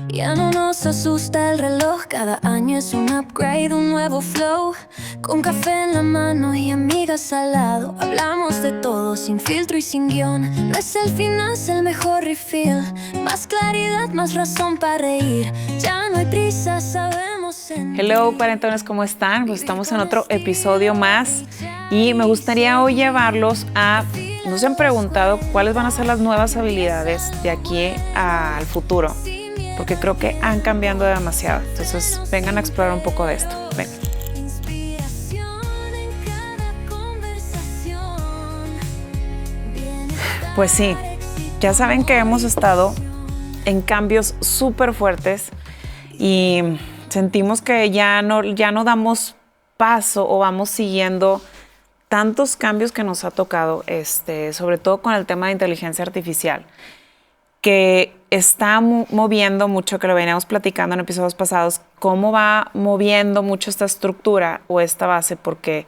Ya no nos asusta el reloj, cada año es un upgrade, un nuevo flow. Con café en la mano y amigas al lado, hablamos de todo sin filtro y sin guión. No es el final, es el mejor refill. Más claridad, más razón para reír. Ya no hay prisa, sabemos sentir. Hello, parentones, ¿cómo están? Pues estamos en otro episodio más y me gustaría hoy llevarlos a... Nos han preguntado cuáles van a ser las nuevas habilidades de aquí al futuro, porque creo que han cambiado demasiado. Entonces, vengan a explorar un poco de esto. Vengan. Pues sí, ya saben que hemos estado en cambios súper fuertes y sentimos que ya no damos paso o vamos siguiendo tantos cambios que nos ha tocado, sobre todo con el tema de inteligencia artificial, que está moviendo mucho, que lo veníamos platicando en episodios pasados, cómo va moviendo mucho esta estructura o esta base, porque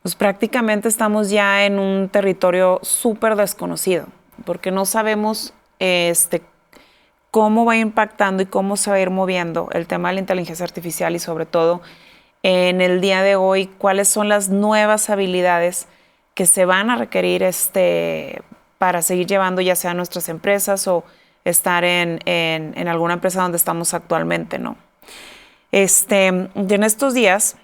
pues, prácticamente estamos ya en un territorio súper desconocido, porque no sabemos cómo va impactando y cómo se va a ir moviendo el tema de la inteligencia artificial y sobre todo en el día de hoy, cuáles son las nuevas habilidades que se van a requerir para seguir llevando ya sea nuestras empresas o estar en alguna empresa donde estamos actualmente, ¿no? En estos días,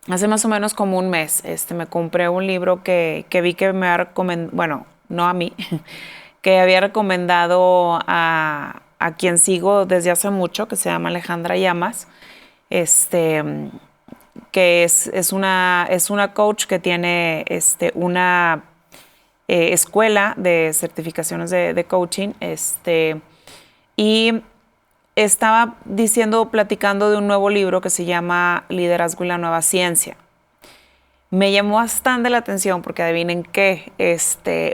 hace más o menos como un mes, me compré un libro que vi que me ha recomendado, bueno, no a mí, que había recomendado a quien sigo desde hace mucho, que se llama Alejandra Llamas, que es una coach que tiene una escuela de certificaciones de coaching, y estaba platicando de un nuevo libro que se llama Liderazgo y la Nueva Ciencia. Me llamó bastante la atención porque adivinen qué,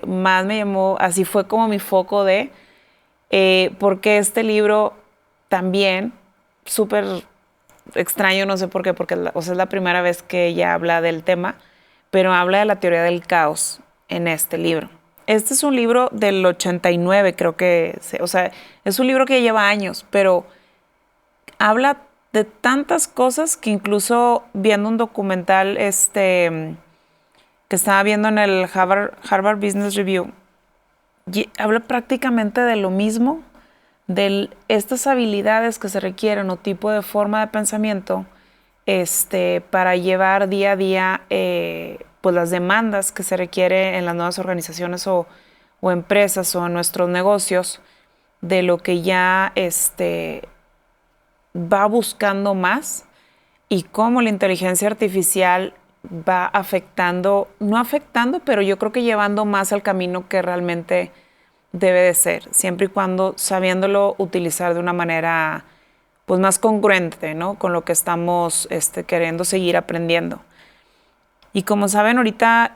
más me llamó, así fue como mi foco porque este libro también, súper extraño, no sé por qué, porque es la primera vez que ella habla del tema, pero habla de la teoría del caos en este libro. Este es un libro del 89, creo que, es un libro que lleva años, pero habla de tantas cosas que incluso viendo un documental que estaba viendo en el Harvard Business Review, habla prácticamente de lo mismo, de estas habilidades que se requieren o tipo de forma de pensamiento para llevar día a día pues las demandas que se requiere en las nuevas organizaciones o empresas o en nuestros negocios, de lo que ya va buscando más y cómo la inteligencia artificial va afectando, no afectando, pero yo creo que llevando más al camino que realmente debe de ser, siempre y cuando sabiéndolo utilizar de una manera pues más congruente, ¿no? Con lo que estamos queriendo seguir aprendiendo. Y como saben ahorita,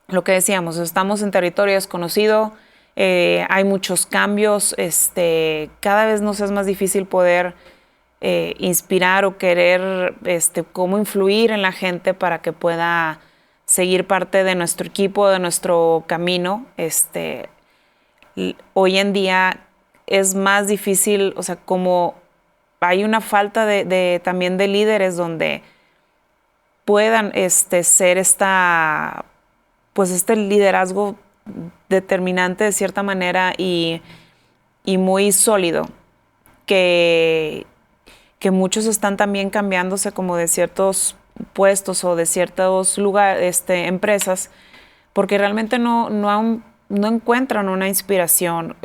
lo que decíamos, estamos en territorio desconocido, hay muchos cambios, cada vez nos es más difícil poder inspirar o querer cómo influir en la gente para que pueda seguir parte de nuestro equipo, de nuestro camino. Hoy en día es más difícil, o sea, como hay una falta también de líderes donde puedan ser pues este liderazgo determinante de cierta manera y muy sólido, que muchos están también cambiándose como de ciertos puestos o de ciertos lugares, empresas, porque realmente no encuentran una inspiración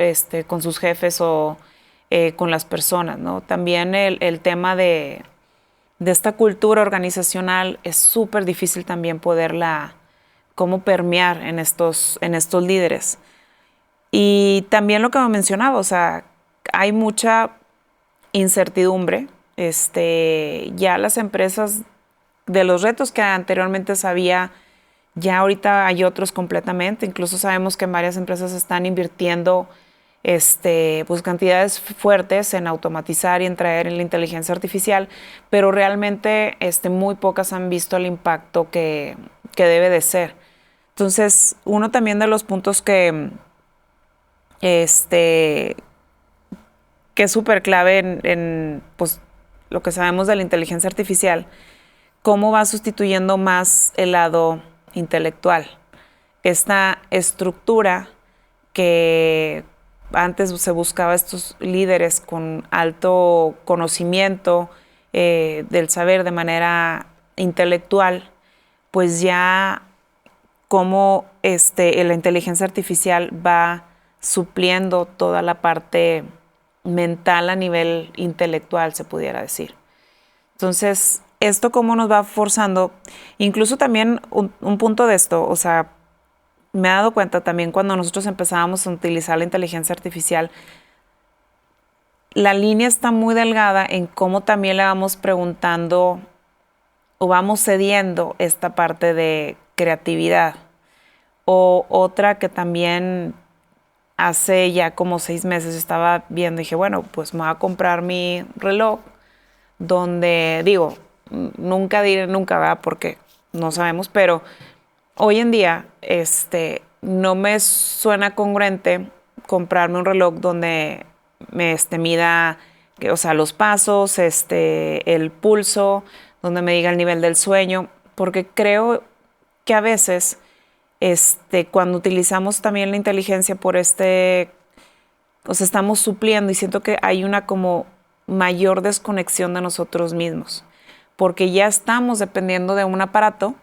con sus jefes o con las personas, ¿no? También el tema de esta cultura organizacional es súper difícil también poderla, cómo permear en estos líderes. Y también lo que me mencionaba, o sea, hay mucha incertidumbre. Ya las empresas, de los retos que anteriormente sabía, ya ahorita hay otros completamente. Incluso sabemos que en varias empresas están invirtiendo pues cantidades fuertes en automatizar y en traer en la inteligencia artificial, pero realmente muy pocas han visto el impacto que debe de ser. Entonces, uno también de los puntos que que es súper clave en pues, lo que sabemos de la inteligencia artificial, cómo va sustituyendo más el lado intelectual. Esta estructura que antes se buscaba estos líderes con alto conocimiento del saber de manera intelectual, pues ya cómo la inteligencia artificial va supliendo toda la parte mental a nivel intelectual, se pudiera decir. Entonces, esto cómo nos va forzando, incluso también un punto de esto, o sea, me he dado cuenta también cuando nosotros empezábamos a utilizar la inteligencia artificial, la línea está muy delgada en cómo también le vamos preguntando o vamos cediendo esta parte de creatividad. O otra que también hace ya como 6 meses estaba viendo y dije, bueno, pues me voy a comprar mi reloj donde, digo, nunca diré nunca, ¿verdad? Porque no sabemos, pero hoy en día no me suena congruente comprarme un reloj donde me mida, o sea, los pasos, el pulso, donde me diga el nivel del sueño, porque creo que a veces cuando utilizamos también la inteligencia por o sea, estamos supliendo y siento que hay una como mayor desconexión de nosotros mismos, porque ya estamos dependiendo de un aparato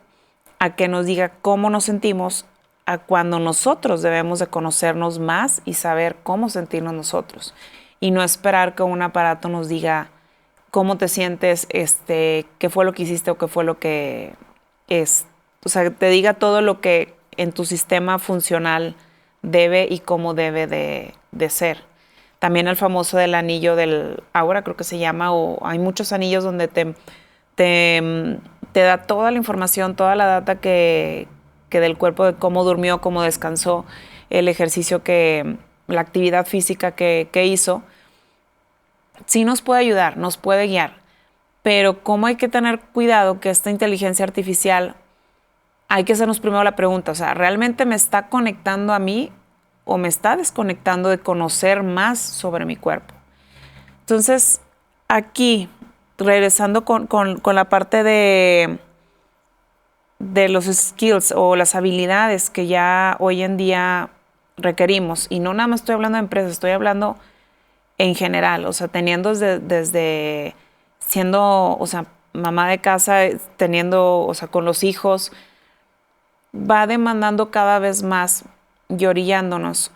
a que nos diga cómo nos sentimos, a cuando nosotros debemos de conocernos más y saber cómo sentirnos nosotros y no esperar que un aparato nos diga cómo te sientes, qué fue lo que hiciste o qué fue lo que es, o sea, te diga todo lo que en tu sistema funcional debe y cómo debe de ser. También el famoso del anillo del Aura, creo que se llama, o hay muchos anillos donde te da toda la información, toda la data que del cuerpo, de cómo durmió, cómo descansó, el ejercicio la actividad física que hizo. Sí nos puede ayudar, nos puede guiar, pero cómo hay que tener cuidado que esta inteligencia artificial, hay que hacernos primero la pregunta, o sea, ¿realmente me está conectando a mí o me está desconectando de conocer más sobre mi cuerpo? Entonces, aquí, regresando con la parte de los skills o las habilidades que ya hoy en día requerimos, y no nada más estoy hablando de empresas, estoy hablando en general, o sea, teniendo desde siendo, o sea, mamá de casa, teniendo, o sea, con los hijos, va demandando cada vez más y orillándonos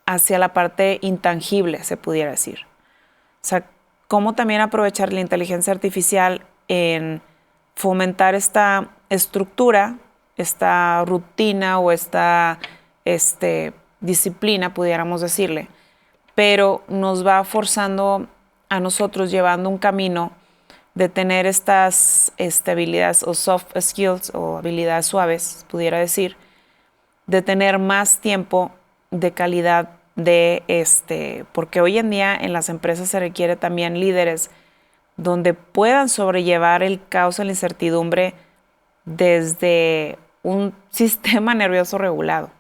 hacia la parte intangible, se pudiera decir. O sea, cómo también aprovechar la inteligencia artificial en fomentar esta estructura, esta rutina o esta disciplina, pudiéramos decirle, pero nos va forzando a nosotros llevando un camino de tener estas habilidades o soft skills o habilidades suaves, pudiera decir, de tener más tiempo de calidad porque hoy en día en las empresas se requiere también líderes donde puedan sobrellevar el caos y la incertidumbre desde un sistema nervioso regulado,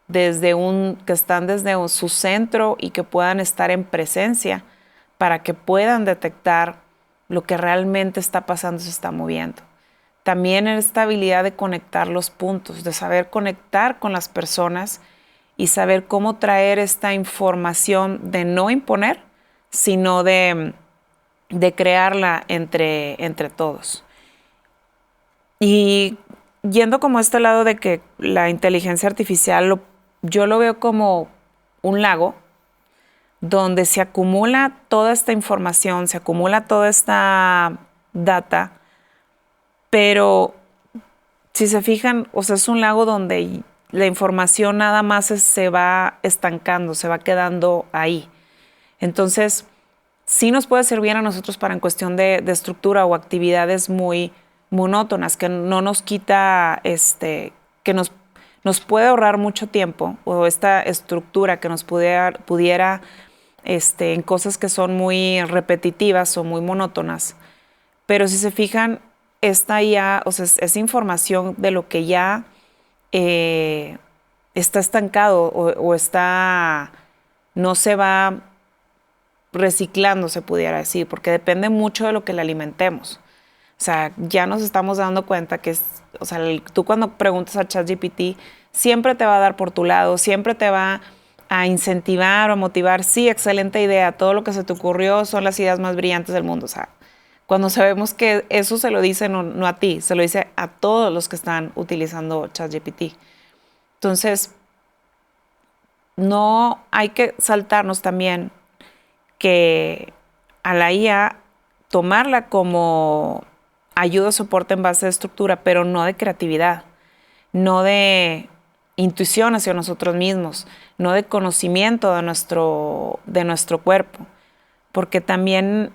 que están desde su centro y que puedan estar en presencia para que puedan detectar lo que realmente está pasando, se está moviendo. También esta habilidad de conectar los puntos, de saber conectar con las personas y saber cómo traer esta información, de no imponer, sino de crearla entre todos. Y yendo como a este lado de que la inteligencia artificial yo lo veo como un lago donde se acumula toda esta información, se acumula toda esta data, pero si se fijan, o sea, es un lago donde la información nada más se va estancando, se va quedando ahí. Entonces, sí nos puede servir a nosotros para en cuestión de estructura o actividades muy monótonas, que no nos quita, que nos puede ahorrar mucho tiempo, o esta estructura que nos pudiera en cosas que son muy repetitivas o muy monótonas. Pero si se fijan, esta ya, o sea, es información de lo que ya está estancado o está, no se va reciclando, se pudiera decir, porque depende mucho de lo que le alimentemos. O sea, ya nos estamos dando cuenta que o sea, tú cuando preguntas a ChatGPT, siempre te va a dar por tu lado, siempre te va a incentivar o a motivar. Sí, excelente idea, todo lo que se te ocurrió son las ideas más brillantes del mundo. O sea, cuando sabemos que eso se lo dice no a ti, se lo dice a todos los que están utilizando ChatGPT. Entonces, no hay que saltarnos también que a la IA tomarla como ayuda o soporte en base de estructura, pero no de creatividad, no de intuición hacia nosotros mismos, no de conocimiento de nuestro cuerpo, porque también,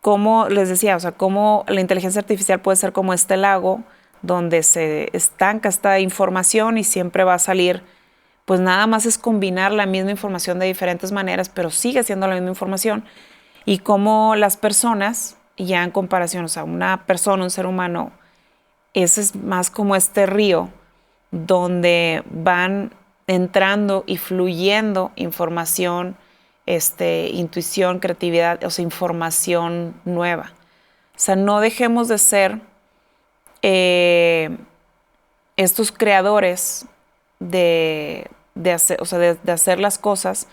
como les decía, o sea, como la inteligencia artificial puede ser como este lago donde se estanca esta información y siempre va a salir, pues nada más es combinar la misma información de diferentes maneras, pero sigue siendo la misma información, y como las personas, ya en comparación, o sea, una persona, un ser humano, ese es más como este río donde van entrando y fluyendo información, intuición, creatividad, o sea, información nueva. O sea, no dejemos de ser estos creadores de hacer, o sea, de hacer las cosas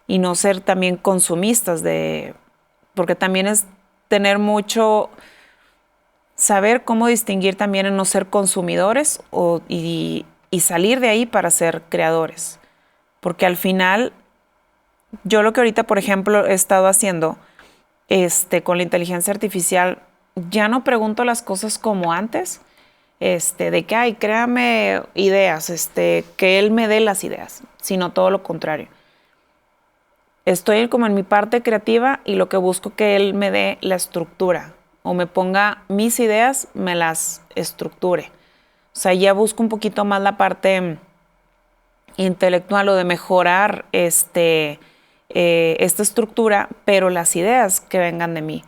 y no ser también consumistas porque también es tener mucho, saber cómo distinguir también en no ser consumidores y salir de ahí para ser creadores. Porque al final, yo lo que ahorita, por ejemplo, he estado haciendo con la inteligencia artificial, ya no pregunto las cosas como antes, de que, ay, créame ideas, que él me dé las ideas, sino todo lo contrario. Estoy como en mi parte creativa y lo que busco que él me dé la estructura o me ponga mis ideas, me las estructure. O sea, ya busco un poquito más la parte intelectual o de mejorar esta estructura, pero las ideas que vengan de mí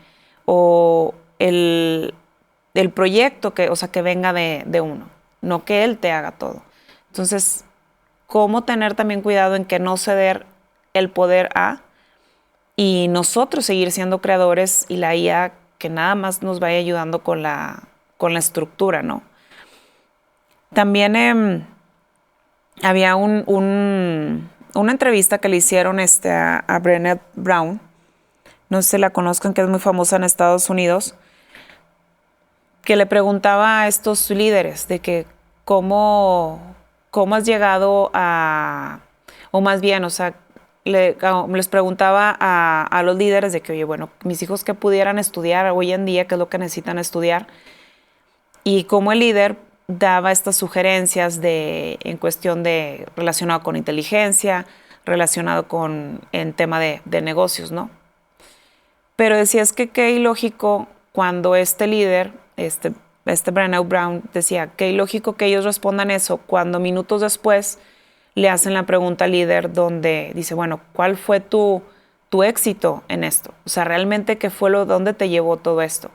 o el proyecto o sea, que venga de uno, no que él te haga todo. Entonces, cómo tener también cuidado en que no ceder el poder y nosotros seguir siendo creadores y la IA que nada más nos vaya ayudando con la estructura, ¿no? También había una entrevista que le hicieron a Brené Brown, no sé si la conozcan, que es muy famosa en Estados Unidos, que le preguntaba a estos líderes de que cómo has llegado o más bien, o sea, les preguntaba a los líderes de que, oye, bueno, mis hijos que pudieran estudiar hoy en día, qué es lo que necesitan estudiar, y cómo el líder daba estas sugerencias en cuestión relacionado con inteligencia, relacionado en tema de negocios, ¿no? Pero decía, es que qué ilógico cuando este líder, Brené Brown, decía, qué ilógico que ellos respondan eso cuando minutos después le hacen la pregunta al líder donde dice, bueno, ¿cuál fue tu éxito en esto? O sea, realmente, ¿qué fue dónde te llevó todo esto?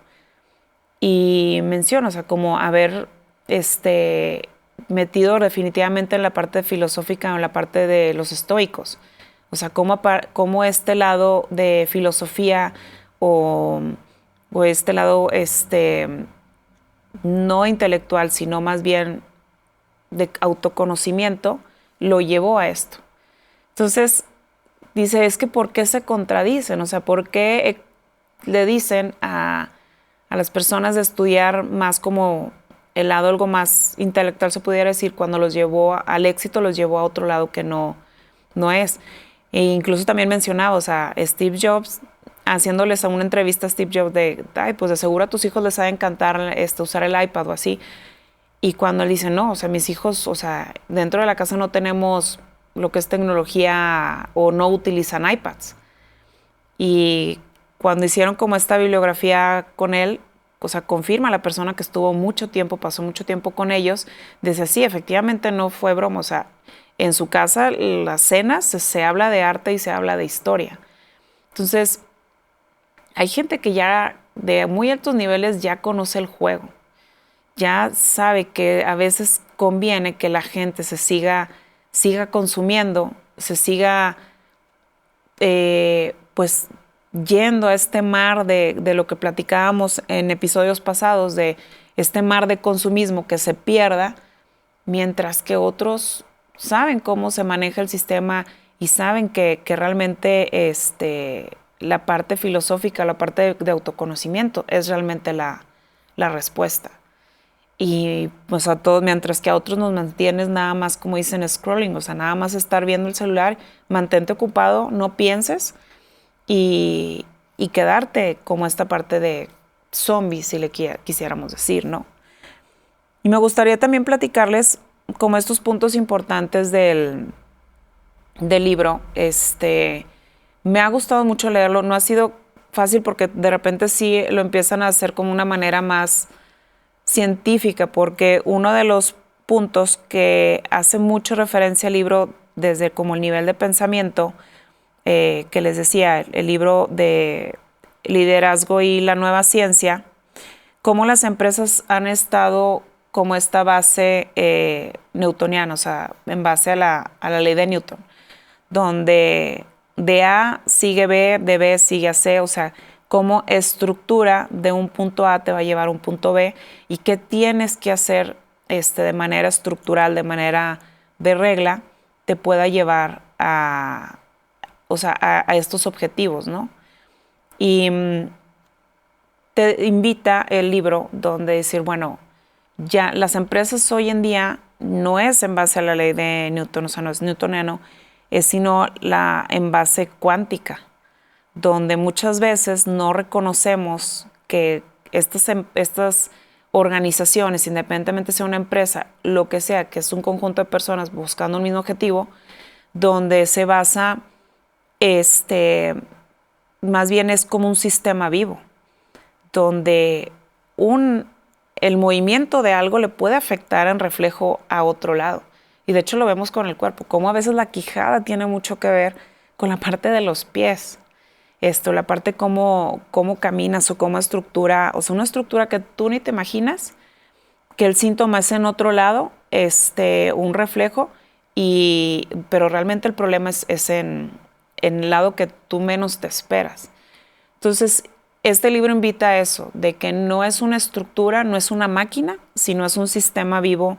Y menciona, o sea, como haber metido definitivamente en la parte filosófica o en la parte de los estoicos. O sea, cómo este lado de filosofía o este lado no intelectual, sino más bien de autoconocimiento, lo llevó a esto. Entonces, dice, es que ¿por qué se contradicen? O sea, ¿por qué le dicen a las personas de estudiar más como el lado algo más intelectual, se pudiera decir, cuando los llevó al éxito, los llevó a otro lado que no es? E incluso también mencionaba, o sea, Steve Jobs, haciéndoles a una entrevista a Steve Jobs ay, pues de seguro a tus hijos les ha de encantar usar el iPad o así. Y cuando él dice, no, o sea, mis hijos, o sea, dentro de la casa no tenemos lo que es tecnología o no utilizan iPads. Y cuando hicieron como esta bibliografía con él, o sea, confirma a la persona que estuvo mucho tiempo, pasó mucho tiempo con ellos, dice, sí, efectivamente no fue broma, o sea, en su casa, las cenas, se habla de arte y se habla de historia. Entonces, hay gente que ya de muy altos niveles ya conoce el juego. Ya sabe que a veces conviene que la gente se siga consumiendo, se siga pues yendo a este mar de lo que platicábamos en episodios pasados, de este mar de consumismo que se pierda, mientras que otros saben cómo se maneja el sistema y saben que realmente la parte filosófica, la parte de autoconocimiento es realmente la respuesta. Y pues a todos, mientras que a otros nos mantienes nada más, como dicen, scrolling, o sea, nada más estar viendo el celular, mantente ocupado, no pienses y quedarte como esta parte de zombie, si le quisiéramos decir, ¿no? Y me gustaría también platicarles como estos puntos importantes del libro. Me ha gustado mucho leerlo, no ha sido fácil porque de repente sí lo empiezan a hacer como una manera más científica, porque uno de los puntos que hace mucho referencia al libro desde como el nivel de pensamiento, que les decía, el libro de liderazgo y la nueva ciencia, cómo las empresas han estado como esta base newtoniana, o sea, en base a la ley de Newton, donde de A sigue B, de B sigue a C, o sea, cómo estructura de un punto A te va a llevar a un punto B y qué tienes que hacer de manera estructural, de manera de regla, te pueda llevar a estos objetivos, ¿no? Y te invita el libro donde decir, bueno, ya las empresas hoy en día no es en base a la ley de Newton, o sea, no es newtoniano, es sino en base cuántica, donde muchas veces no reconocemos que estas organizaciones, independientemente sea una empresa, lo que sea, que es un conjunto de personas buscando un mismo objetivo, donde se basa, más bien es como un sistema vivo, donde el movimiento de algo le puede afectar en reflejo a otro lado. Y de hecho lo vemos con el cuerpo, como a veces la quijada tiene mucho que ver con la parte de los pies. La parte cómo caminas o cómo estructura, o sea, una estructura que tú ni te imaginas, que el síntoma es en otro lado, un reflejo, pero realmente el problema es en el lado que tú menos te esperas. Entonces, este libro invita a eso, de que no es una estructura, no es una máquina, sino es un sistema vivo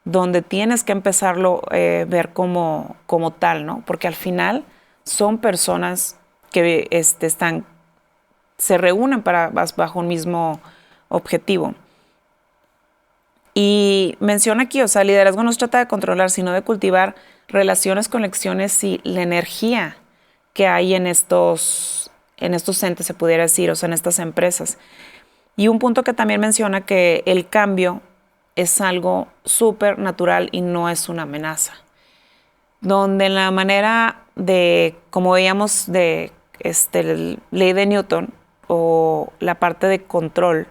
donde tienes que empezarlo a ver como tal, ¿no? Porque al final son personas que se reúnen bajo un mismo objetivo. Y menciona aquí, o sea, el liderazgo no se trata de controlar, sino de cultivar relaciones, conexiones y la energía que hay en estos entes, se pudiera decir, o sea, en estas empresas. Y un punto que también menciona que el cambio es algo súper natural y no es una amenaza. Donde la manera de, como veíamos de ley de Newton o la parte de control,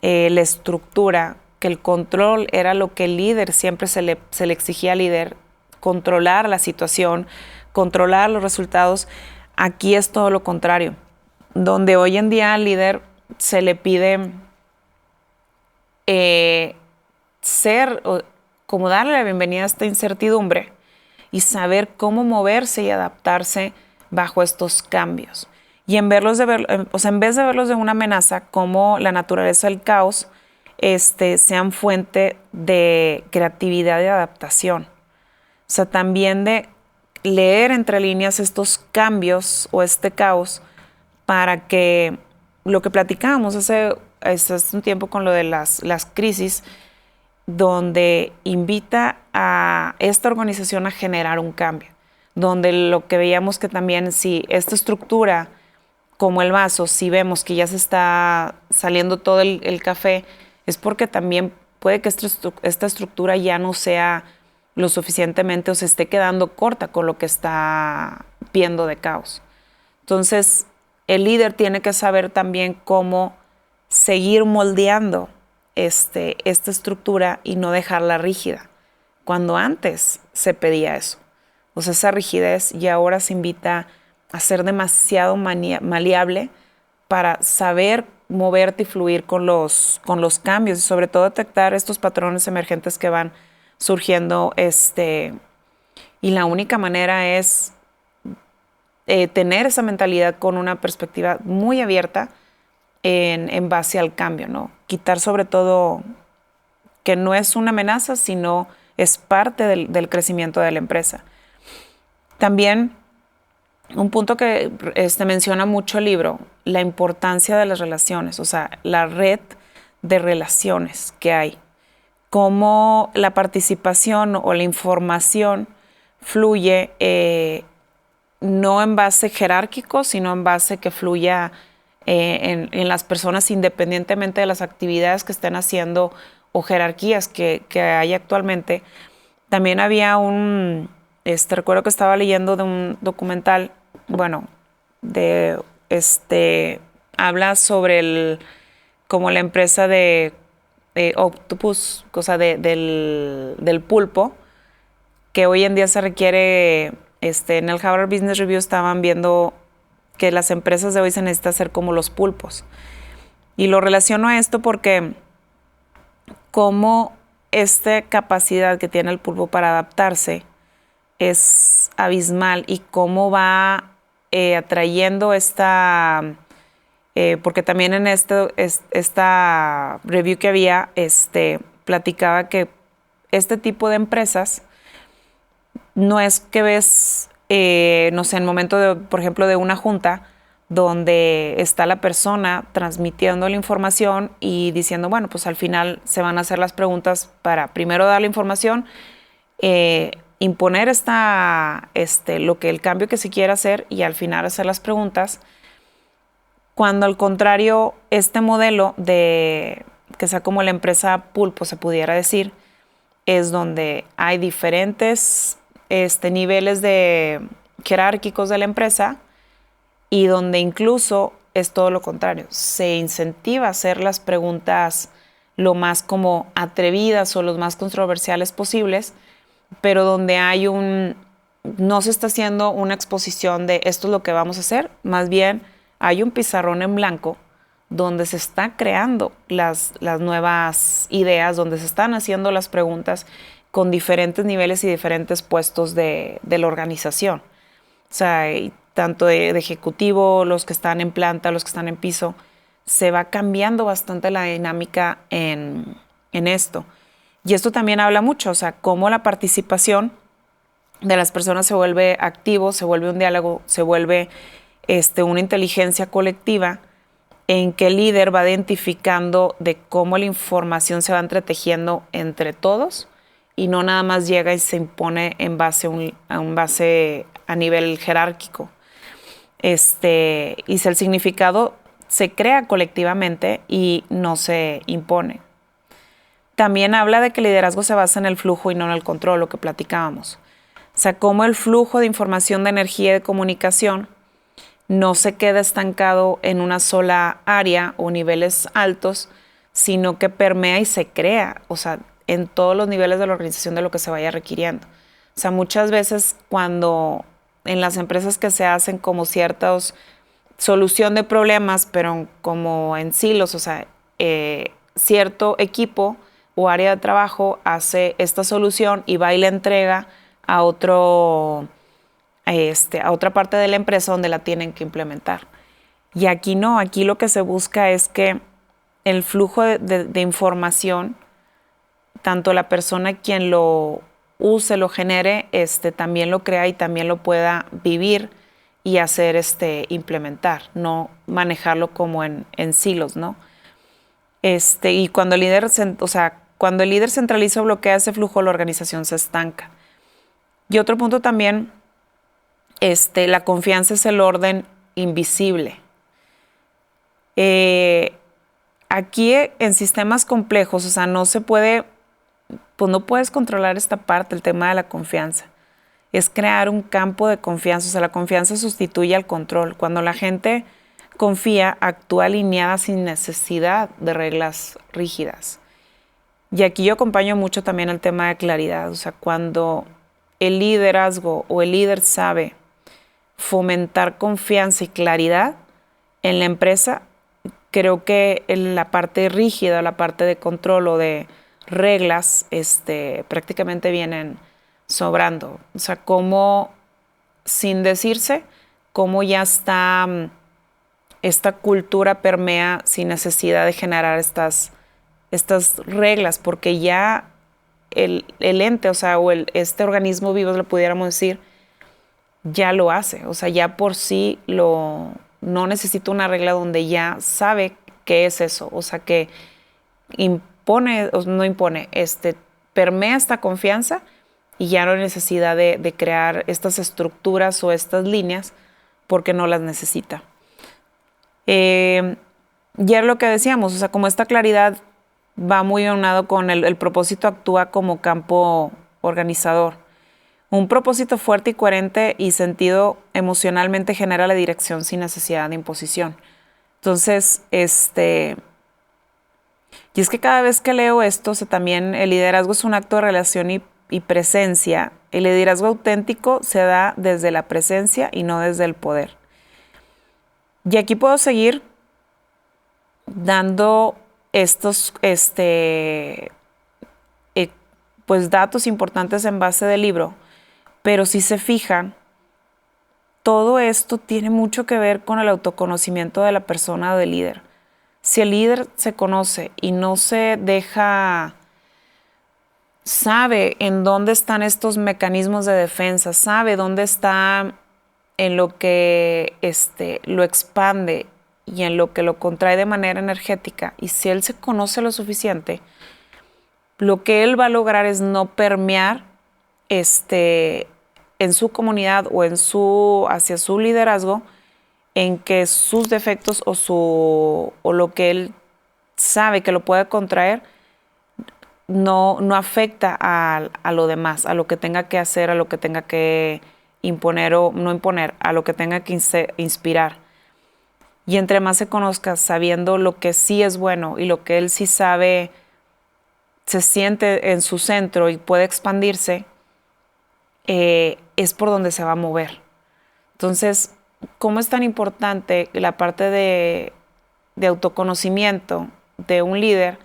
la estructura, que el control era lo que el líder siempre se le exigía al líder, controlar la situación, controlar los resultados. Aquí es todo lo contrario, donde hoy en día al líder se le pide como darle la bienvenida a esta incertidumbre y saber cómo moverse y adaptarse bajo estos cambios. Y en vez de verlos de una amenaza, como la naturaleza del caos, sean fuente de creatividad y adaptación. O sea, también de leer entre líneas estos cambios o este caos para que lo que platicábamos hace un tiempo con lo de las crisis, donde invita a esta organización a generar un cambio, donde lo que veíamos que también si esta estructura, como el vaso, si vemos que ya se está saliendo todo el café, es porque también puede que esta estructura ya no sea lo suficientemente o se esté quedando corta con lo que está viendo de caos. Entonces, el líder tiene que saber también cómo seguir moldeando esta estructura y no dejarla rígida, cuando antes se pedía eso. O sea, esa rigidez, y ahora se invita a ser demasiado maleable para saber moverte y fluir con los cambios y sobre todo detectar estos patrones emergentes que van surgiendo. Y la única manera es tener esa mentalidad con una perspectiva muy abierta en base al cambio, ¿no? Quitar sobre todo que no es una amenaza, sino es parte del crecimiento de la empresa. También un punto que menciona mucho el libro, la importancia de las relaciones, o sea, la red de relaciones que hay, cómo la participación o la información fluye no en base jerárquico, sino en base que fluya en las personas independientemente de las actividades que estén haciendo o jerarquías que hay actualmente. También había recuerdo que estaba leyendo de un documental, bueno, habla sobre como la empresa de Octopus, cosa del pulpo, que hoy en día se requiere, en el Harvard Business Review estaban viendo que las empresas de hoy se necesita hacer como los pulpos. Y lo relaciono a esto porque como esta capacidad que tiene el pulpo para adaptarse es abismal y cómo va atrayendo porque también en esta review que había, platicaba que este tipo de empresas no es que ves, no sé, en el momento, por ejemplo, de una junta donde está la persona transmitiendo la información y diciendo, bueno, pues al final se van a hacer las preguntas para primero dar la información, imponer el cambio que se quiere hacer y al final hacer las preguntas. Cuando al contrario, este modelo que sea como la empresa pulpo, se pudiera decir, es donde hay diferentes niveles jerárquicos de la empresa y donde incluso es todo lo contrario. Se incentiva a hacer las preguntas lo más como atrevidas o los más controversiales posibles, pero donde no se está haciendo una exposición de esto es lo que vamos a hacer, más bien hay un pizarrón en blanco donde se está creando las nuevas ideas, donde se están haciendo las preguntas con diferentes niveles y diferentes puestos de la organización. O sea, tanto de ejecutivo, los que están en planta, los que están en piso, se va cambiando bastante la dinámica en esto. Y esto también habla mucho, o sea, cómo la participación de las personas se vuelve activo, se vuelve un diálogo, se vuelve una inteligencia colectiva en que el líder va identificando de cómo la información se va entretejiendo entre todos y no nada más llega y se impone en base a nivel jerárquico. Y si el significado se crea colectivamente y no se impone. También habla de que el liderazgo se basa en el flujo y no en el control, lo que platicábamos. O sea, cómo el flujo de información, de energía y de comunicación no se queda estancado en una sola área o niveles altos, sino que permea y se crea, o sea, en todos los niveles de la organización de lo que se vaya requiriendo. O sea, muchas veces cuando en las empresas que se hacen como ciertas solución de problemas, pero como en silos, o sea, cierto equipo o área de trabajo hace esta solución y va y la entrega a a otra parte de la empresa donde la tienen que implementar. Y aquí no, aquí lo que se busca es que el flujo de información, tanto la persona quien lo use, lo genere, también lo crea y también lo pueda vivir y hacer, implementar, no manejarlo como en silos, ¿no? Y cuando cuando el líder centraliza o bloquea ese flujo, la organización se estanca. Y otro punto también, la confianza es el orden invisible. Aquí en sistemas complejos, o sea, no puedes controlar esta parte, el tema de la confianza. Es crear un campo de confianza, o sea, la confianza sustituye al control. Cuando la gente confía, actúa alineada sin necesidad de reglas rígidas. Y aquí yo acompaño mucho también el tema de claridad, o sea, cuando el liderazgo o el líder sabe fomentar confianza y claridad en la empresa, creo que la parte rígida, la parte de control o de reglas, prácticamente vienen sobrando. O sea, cómo sin decirse, cómo ya está, esta cultura permea sin necesidad de generar estas reglas, porque ya el ente, o sea, este organismo vivo, lo pudiéramos decir, ya lo hace. O sea, ya por sí no necesita una regla donde ya sabe qué es eso. O sea, que impone, o no impone, permea esta confianza y ya no hay necesidad de crear estas estructuras o estas líneas porque no las necesita. Ya es lo que decíamos, o sea, como esta claridad va muy aunado con el propósito, actúa como campo organizador. Un propósito fuerte y coherente y sentido emocionalmente genera la dirección sin necesidad de imposición. Entonces, y es que cada vez que leo esto, o sea, también el liderazgo es un acto de relación y presencia. El liderazgo auténtico se da desde la presencia y no desde el poder. Y aquí puedo seguir dando estos pues datos importantes en base del libro, pero si se fijan, todo esto tiene mucho que ver con el autoconocimiento de la persona o del líder. Si el líder se conoce y no se deja, sabe en dónde están estos mecanismos de defensa, sabe dónde está en lo que lo expande y en lo que lo contrae de manera energética, y si él se conoce lo suficiente, lo que él va a lograr es no permear en su comunidad o hacia su liderazgo, en que sus defectos o lo que él sabe que lo puede contraer no afecta a lo demás, a lo que tenga que hacer, a lo que tenga que imponer o no imponer, a lo que tenga que inspirar. Y entre más se conozca, sabiendo lo que sí es bueno y lo que él sí sabe, se siente en su centro y puede expandirse, es por donde se va a mover. Entonces, ¿cómo es tan importante la parte de autoconocimiento de un líder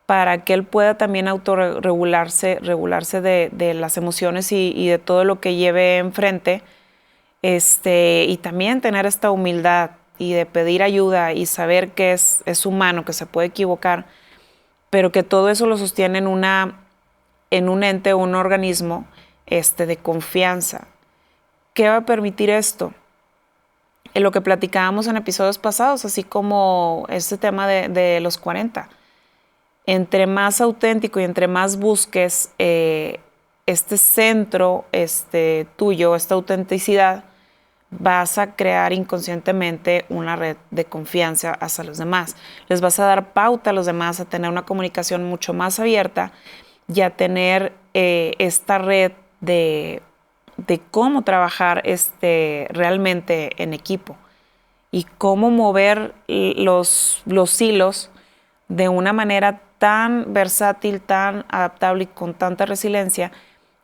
para que él pueda también autorregularse de las emociones y de todo lo que lleve enfrente, y también tener esta humildad y de pedir ayuda y saber que es humano, que se puede equivocar, pero que todo eso lo sostiene en un ente, un organismo de confianza. ¿Qué va a permitir esto? En lo que platicábamos en episodios pasados, así como este tema de los 40. Entre más auténtico y entre más busques este centro tuyo, esta autenticidad, vas a crear inconscientemente una red de confianza hacia los demás. Les vas a dar pauta a los demás a tener una comunicación mucho más abierta y a tener esta red de cómo trabajar realmente en equipo y cómo mover los hilos de una manera tan versátil, tan adaptable y con tanta resiliencia,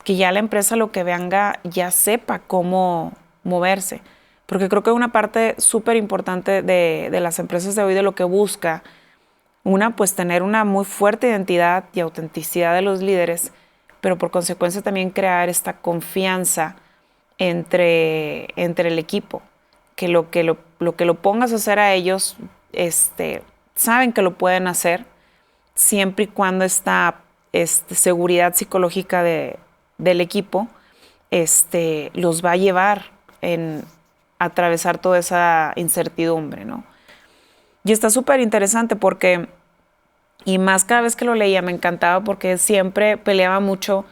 que ya la empresa lo que venga ya sepa cómo moverse. Porque creo que una parte súper importante de las empresas de hoy, de lo que busca, pues tener una muy fuerte identidad y autenticidad de los líderes, pero por consecuencia también crear esta confianza entre el equipo, que lo que lo pongas a hacer a ellos, saben que lo pueden hacer, siempre y cuando esta seguridad psicológica del equipo los va a llevar a atravesar toda esa incertidumbre, ¿no? Y está súper interesante porque, y más cada vez que lo leía me encantaba porque siempre peleaba mucho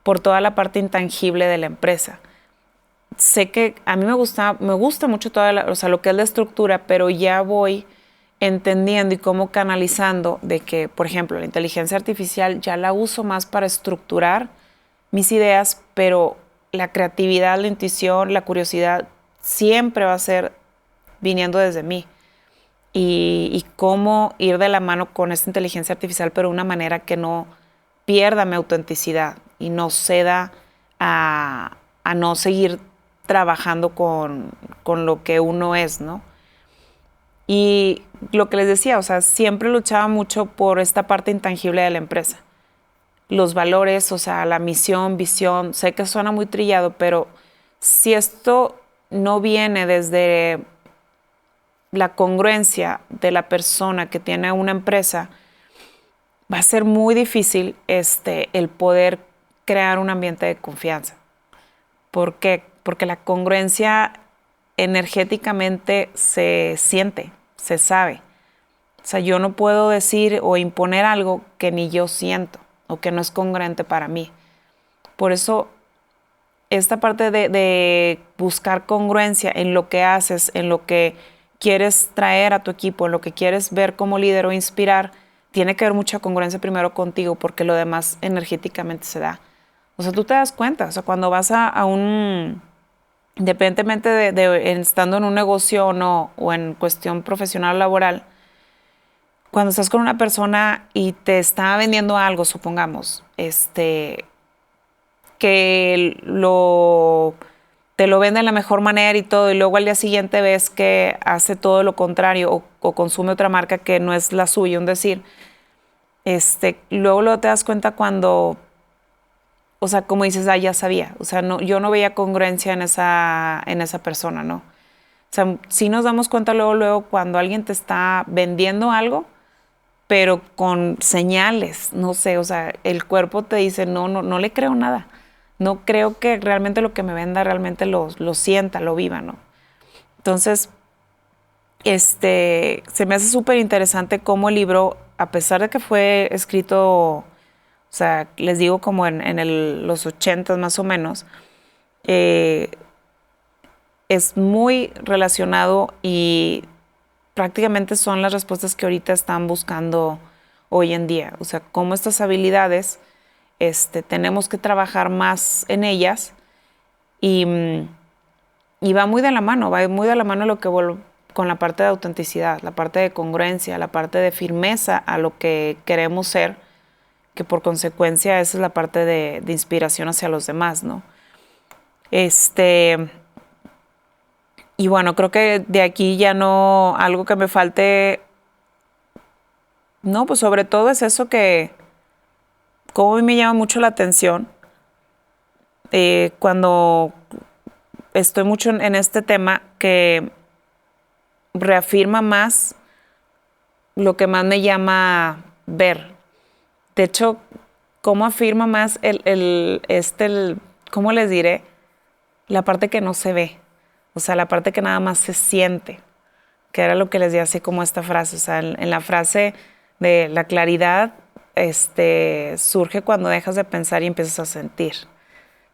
por toda la parte intangible de la empresa. Sé que a mí me gusta mucho toda lo que es la estructura, pero ya voy entendiendo y cómo canalizando de que, por ejemplo, la inteligencia artificial ya la uso más para estructurar mis ideas, pero la creatividad, la intuición, la curiosidad siempre va a ser viniendo desde mí. Y cómo ir de la mano con esta inteligencia artificial, pero de una manera que no pierda mi autenticidad y no ceda a no seguir trabajando con lo que uno es, ¿no? Y lo que les decía, o sea, siempre luchaba mucho por esta parte intangible de la empresa. Los valores, o sea, la misión, visión, sé que suena muy trillado, pero si esto no viene desde la congruencia de la persona que tiene una empresa, va a ser muy difícil el poder crear un ambiente de confianza. ¿Por qué? Porque la congruencia energéticamente se siente, se sabe. O sea, yo no puedo decir o imponer algo que ni yo siento o que no es congruente para mí. Por eso, esta parte de buscar congruencia en lo que haces, en lo que quieres traer a tu equipo, en lo que quieres ver como líder o inspirar, tiene que haber mucha congruencia primero contigo, porque lo demás energéticamente se da. O sea, tú te das cuenta, o sea, cuando vas a un, independientemente de estando en un negocio o no, o en cuestión profesional o laboral, cuando estás con una persona y te está vendiendo algo, supongamos, que te lo vende de la mejor manera y todo, y luego al día siguiente ves que hace todo lo contrario o consume otra marca que no es la suya, un decir, luego te das cuenta cuando, o sea, como dices, ya sabía, o sea, no, yo no veía congruencia en esa persona, ¿no? O sea, sí nos damos cuenta luego cuando alguien te está vendiendo algo, pero con señales, no sé, o sea, el cuerpo te dice, no le creo nada. No creo que realmente lo que me venda realmente lo sienta, lo viva, ¿no? Entonces, se me hace súper interesante cómo el libro, a pesar de que fue escrito, o sea, les digo como en los 80 más o menos, es muy relacionado y prácticamente son las respuestas que ahorita están buscando hoy en día. O sea, cómo estas habilidades tenemos que trabajar más en ellas y va muy de la mano, con la parte de autenticidad, la parte de congruencia, la parte de firmeza a lo que queremos ser, que por consecuencia esa es la parte de inspiración hacia los demás, ¿no? Y bueno, creo que de aquí ya no, algo que me falte, no, pues sobre todo es eso que, como a mí me llama mucho la atención, cuando estoy mucho en este tema, que reafirma más lo que más me llama ver. De hecho, cómo afirma más ¿cómo les diré? La parte que no se ve. O sea, la parte que nada más se siente, que era lo que les di así como esta frase. O sea, en la frase de la claridad, surge cuando dejas de pensar y empiezas a sentir.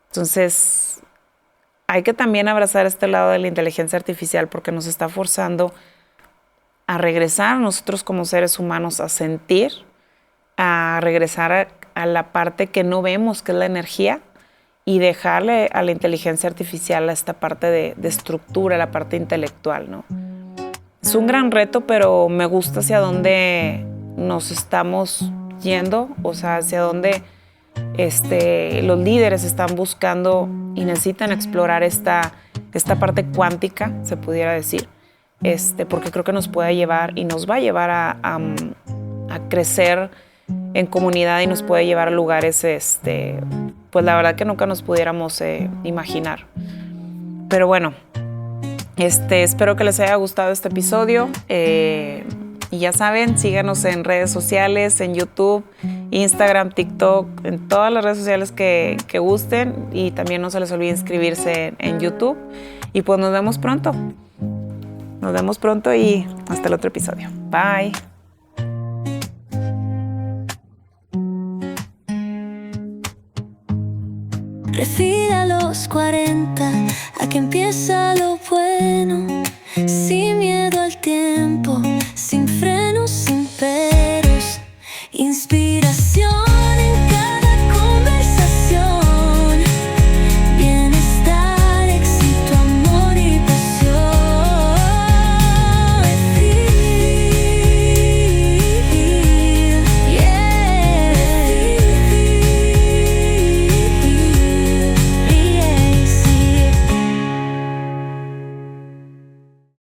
Entonces, hay que también abrazar este lado de la inteligencia artificial porque nos está forzando a regresar nosotros como seres humanos a sentir, a regresar a la parte que no vemos, que es la energía, y dejarle a la inteligencia artificial a esta parte de estructura, la parte intelectual, ¿no? Es un gran reto, pero me gusta hacia dónde nos estamos yendo, o sea, hacia dónde los líderes están buscando y necesitan explorar esta parte cuántica, se pudiera decir, porque creo que nos puede llevar y nos va a llevar a crecer en comunidad y nos puede llevar a lugares, pues la verdad que nunca nos pudiéramos imaginar. Pero bueno, espero que les haya gustado este episodio. Y ya saben, síganos en redes sociales, en YouTube, Instagram, TikTok, en todas las redes sociales que gusten. Y también no se les olvide inscribirse en YouTube. Y pues nos vemos pronto. Nos vemos pronto y hasta el otro episodio. Bye. Respira los 40